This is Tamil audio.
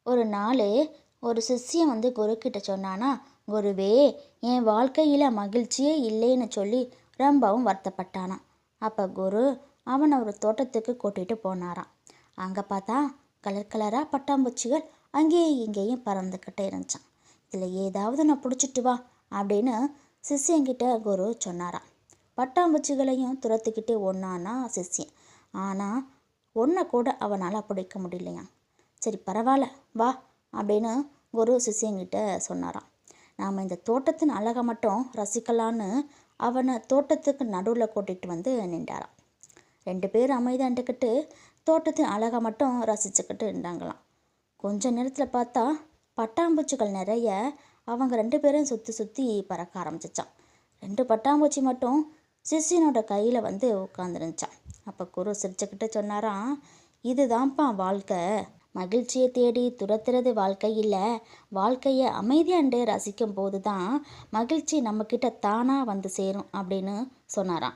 ஒரு நாள் ஒரு சிஷ்யன் குரு கிட்ட சொன்னானா, குருவே, என் வாழ்க்கையில் மகிழ்ச்சியே இல்லைன்னு சொல்லி ரொம்பவும் வருத்தப்பட்டானாம். அப்போ குரு அவனை ஒரு தோட்டத்துக்கு கூட்டிகிட்டு போனாராம். அங்கே பார்த்தா கலர் கலராக பட்டாம்பூச்சிகள் அங்கேயும் இங்கேயும் பறந்துக்கிட்டே இருந்துச்சான். இதில் ஏதாவது நான் பிடிச்சிட்டு வா அப்படின்னு சிஷ்யங்கிட்ட குரு சொன்னாராம். பட்டாம்பூச்சிகளையும் துரத்துக்கிட்டே ஒன்றானா சிஷ்யன். ஆனால் ஒன்றை கூட அவனால் பிடிக்க முடியலையாம். சரி பரவாயில்ல வா அப்படின்னு குரு சிஷ்யங்கிட்ட சொன்னாராம். நாம் இந்த தோட்டத்தின் அழகை மட்டும் ரசிக்கலான்னு அவனை தோட்டத்துக்கு நடுவில் கூட்டிகிட்டு நின்றாராம். 2 பேரும் அமைதியாண்டுக்கிட்டு தோட்டத்தின் அழகை மட்டும் ரசிச்சுக்கிட்டு இருந்தாங்களாம். கொஞ்ச நேரத்தில் பார்த்தா பட்டாம்பூச்சிகள் நிறைய அவங்க 2 பேரும் சுற்றி சுற்றி பறக்க ஆரம்பிச்சிச்சான். 2 பட்டாம்பூச்சி மட்டும் சிஷ்யனோட கையில் உட்காந்துருந்துச்சான். அப்போ குரு சிரிச்சுக்கிட்டு சொன்னாராம், இதுதான்ப்பா வாழ்க்கை. மகிழ்ச்சியை தேடி துரத்துறது வாழ்க்கை இல்லை, வாழ்க்கையை அமைதியாண்டு ரசிக்கும் போது தான் மகிழ்ச்சி நம்மக்கிட்ட தானாக சேரும் அப்படின்னு சொன்னாராம்.